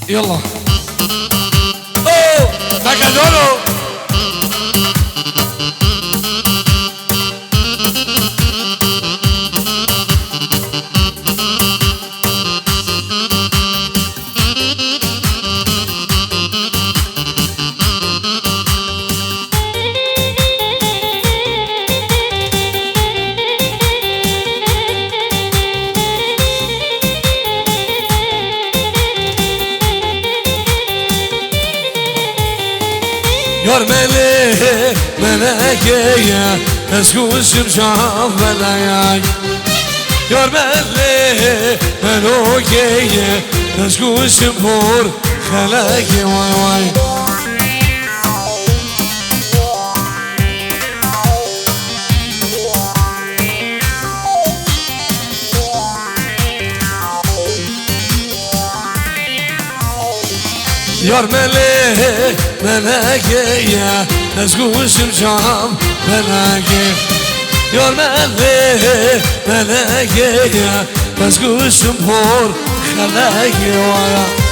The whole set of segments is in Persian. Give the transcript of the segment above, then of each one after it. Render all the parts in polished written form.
يلا اوه تاكادولو يار ملك ملكية اسكو شمشاف بلاياي يار ملك ملكية اسكو شمبور خلاكي واي واي يار ملك ملكية اسكو شمشام ملكي يار ملك ملكية اسكو شمبور خلاكي وايا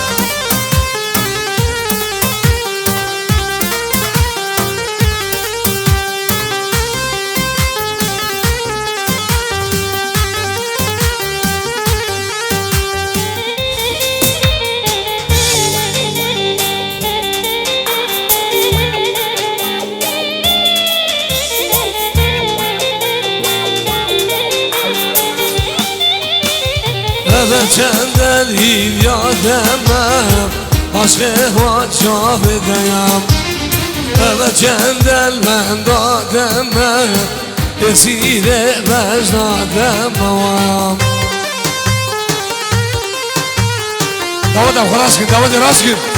چند دلیل یادمم عاشق و جاودیم چند دل من دادمم اسیر وجدادم داودم خلاص کن داود راست کن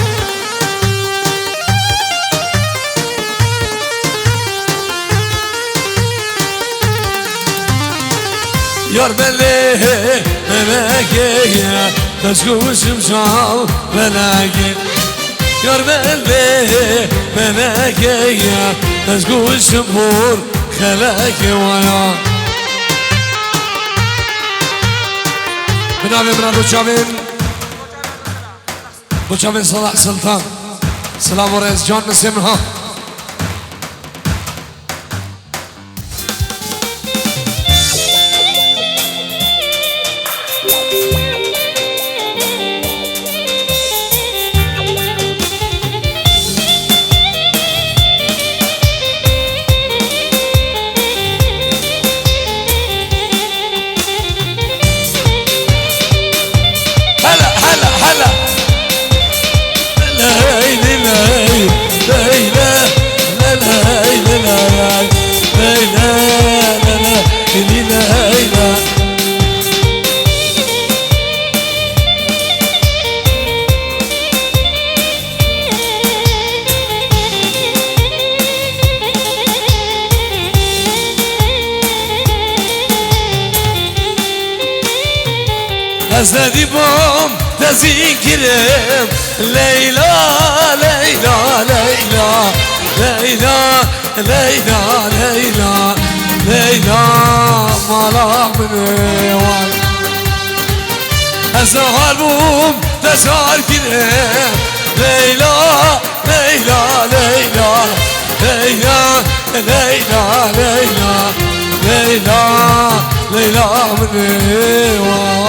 یار بله ملکیه تسکو شمشال ملکیه یار بله ملکیه تسکو شمبور خلاکیه وایا بنابه بنا بوچاوین صلاح سلطان سلام و رئیس جان نسیم ها أزدي بوم تذكرم ليلى ليلى ليلى ليلى ليلى ليلى ليلى مالا مني واي أزهر بوم تذكرم ليلى ليلى ليلى ليلى ليلى ليلى ليلى ليلى مني واي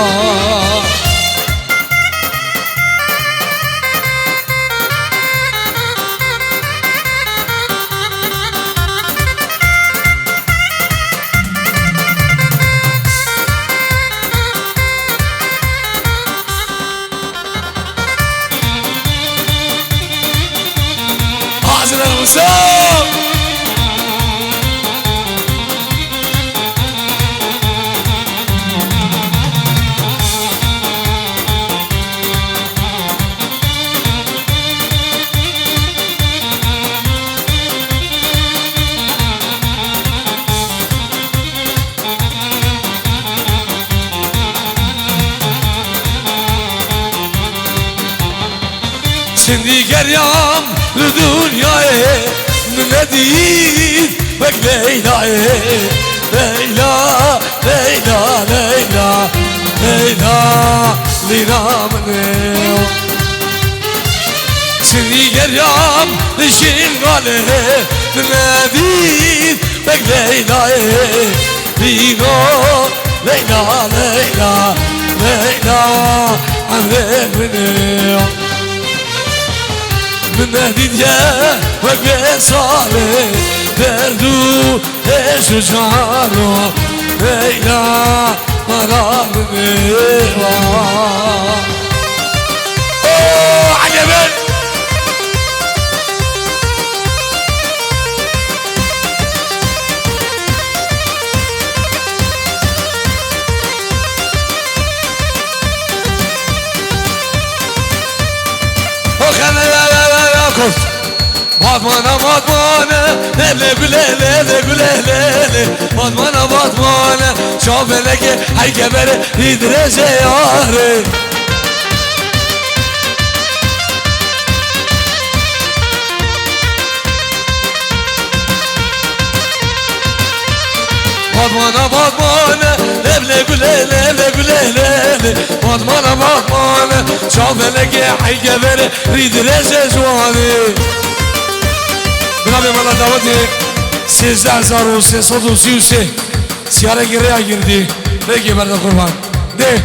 حاضر الوسام Şimdi geryam dünyaya ندید بک لیلا لیلا لیلا لیلا لیلا لیلا منه گریم نشین گاله ندید بک لیلای لیلا لیلا لیلا لیلا عمره منی من ندید یه وک بساله دردو عشق جانو لیلا مرا منی عجبا بادمانه بادمانه لله گله لله گله لله بادمانه بادمانه شافله که ای کبره دیدرشه یاره بادمانه بادمانه لله گله لله گله لله بادمانه بادمانه شافله که ای کبره دیدرشه جوانه بنابه مالا دعوتی 13333 سیاره گره گردی بگی برده قربان ده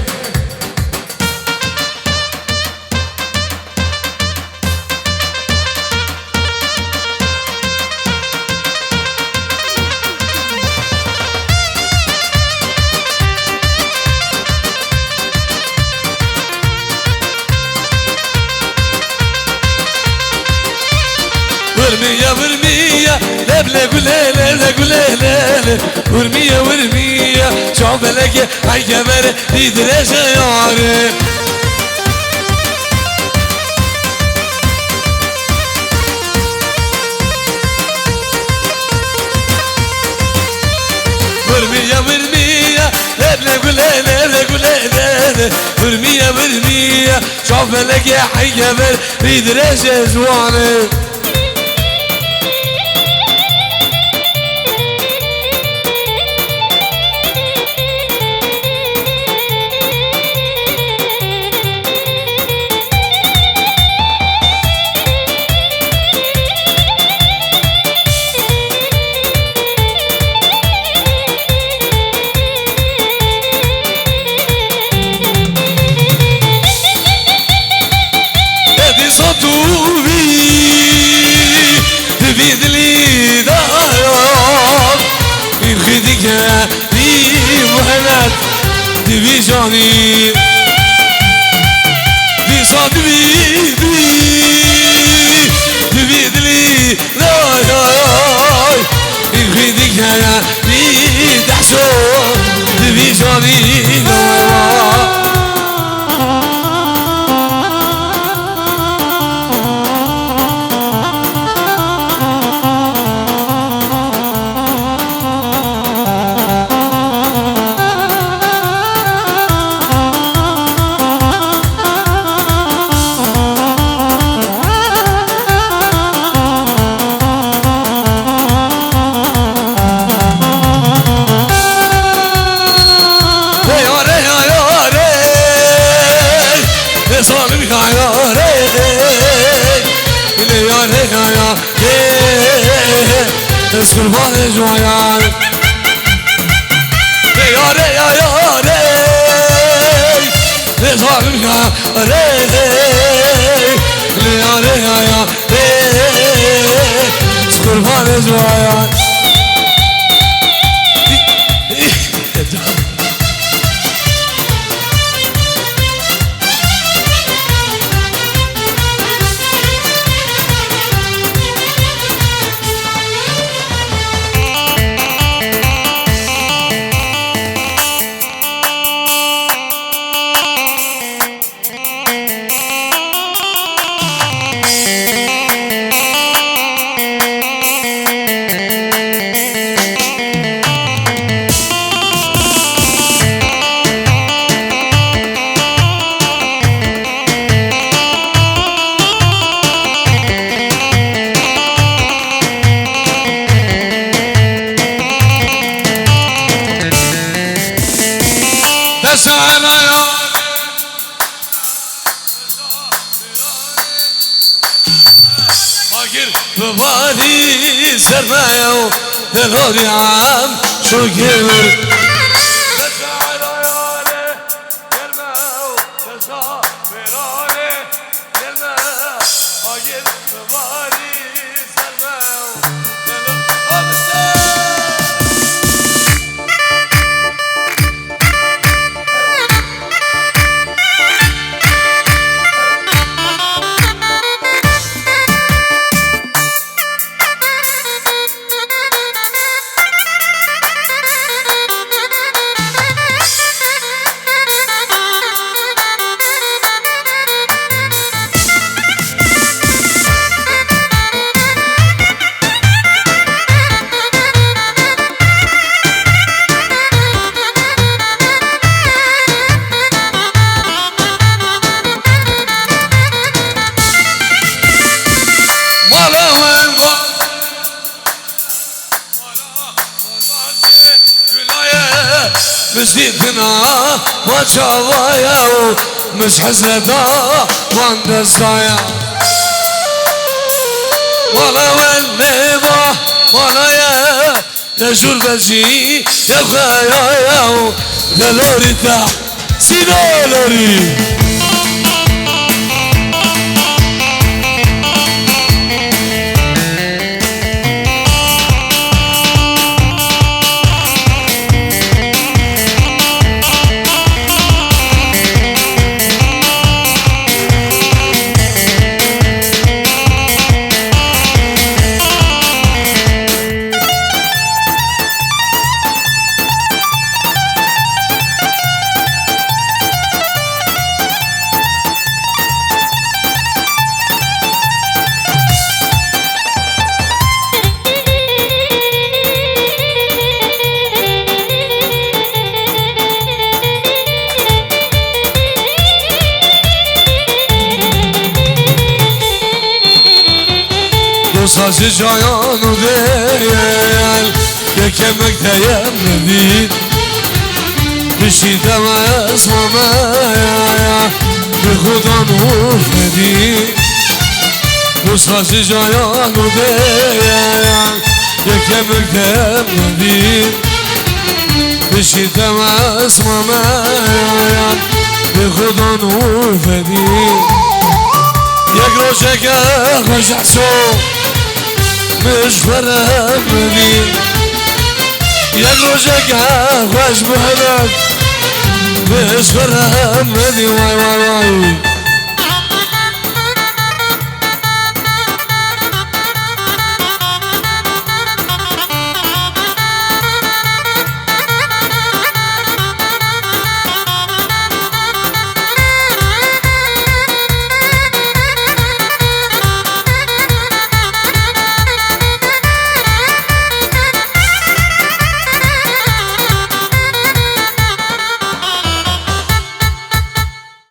ورمية ورمية لبلة قليلة لقليلة ورمية ورمية شوف لك هاي كبر يدرس ياري ورمية ورمية لبلة قليلة لقليلة ورمية ورمية شوف لك هاي كبر يدرس ياري دبي جاني دي صادبي دبي دلي لا ياي يخدك يا دي تحشون دبي جاني لا قربان جویان یاره یاره ظالم یاره یاره یاره قربان جویان ببالي سرمايا ودلوري عام شو كبر مزيدنا ما شاضايا ومش حزدا وعند الزايا ولا والنبا ولا يا نجور بجي يا خايا يا لوري تاع سينا لوري Sazı cayanı değil Yekemek değil Bir şey demez mamaya Bir kudan ufedi Bu sazı cayanı değil Yekemek değil Bir şey demez mamaya Bir kudan ufedi Yek roşeke hoşakso مش فرقني يا روجك خوش بهلك مش فرقني واي واي واي